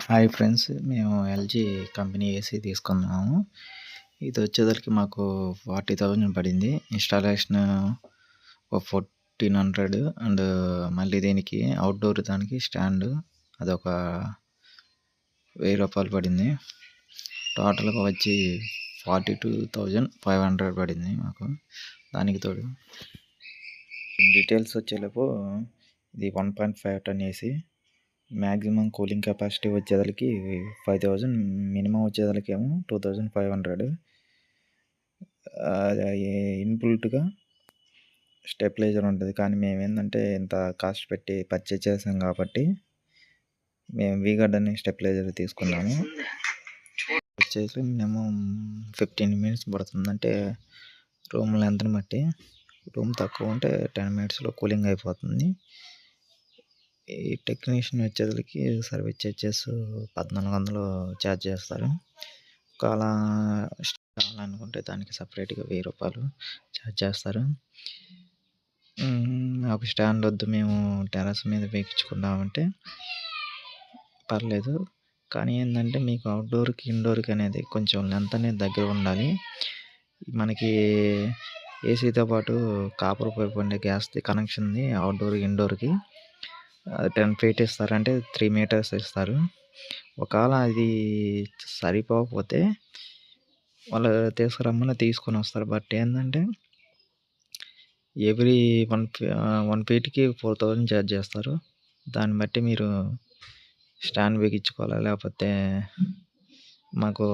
Hi friends, మేము LG company AC తీసుకున్నాము. ఇది వచ్చేసరికి మాకు 40,000 పడింది. ఇన్స్టాలేషన్ ఒక 1400 అండ్ మళ్ళీ దీనికి అవుట్డోర్ దానికి స్టాండ్ అదొక 1000 రూపాయలు పడింది. టోటల్గా వచ్చి 42,500 పడింది మాకు. దానికి తోడు డీటెయిల్స్ వచ్చేలోపు ఇది 1.5 ton AC. Maximum cooling capacity వచ్చేసరికి 5,000, మినిమం వచ్చేసరికి ఏమో 2,500. ఇన్బుల్ట్గా స్టెబిలైజర్ ఉంటుంది, కానీ మేము ఏంటంటే ఇంత కాస్ట్ పెట్టి పర్చేజ్ చేసాం కాబట్టి మేము వీగార్డ్ అనే స్టెబిలైజర్ తీసుకున్నాము. వచ్చేసి మినిమం 15 మినిట్స్ పడుతుంది, అంటే రూమ్ లెంత్ని బట్టి. రూమ్ తక్కువ ఉంటే 10 మినిట్స్లో కూలింగ్ అయిపోతుంది. ఈ టెక్నీషియన్ వచ్చేసరికి సర్వీస్ చార్జెస్ 1,400 ఛార్జ్ చేస్తారు. ఒకవేళ కావాలనుకుంటే దానికి సపరేట్గా 1000 రూపాయలు ఛార్జ్ చేస్తారు. ఒక స్టాండ్ వద్దు, మేము టెర్రస్ మీద వేయించుకుందామంటే పర్లేదు, కానీ ఏంటంటే మీకు అవుట్డోర్కి ఇండోర్కి అనేది కొంచెం లెంత్ అనేది దగ్గర ఉండాలి. మనకి ఏసీతో పాటు కాపర్ పైప్ ఉండే గ్యాస్ది కనెక్షన్ది అవుట్డోర్ ఇండోర్కి 10 ఫీట్ ఇస్తారు, అంటే 3 మీటర్స్ ఇస్తారు. ఒకవేళ అది సరిపోకపోతే వాళ్ళు తీసుకురమ్మని తీసుకొని వస్తారు. బట్ ఏంటంటే ఎవ్రీ 1 ఫీట్కి 4,000 ఛార్జ్ చేస్తారు. దాన్ని బట్టి మీరు స్టాండ్ బిగించుకోవాలా, లేకపోతే మాకు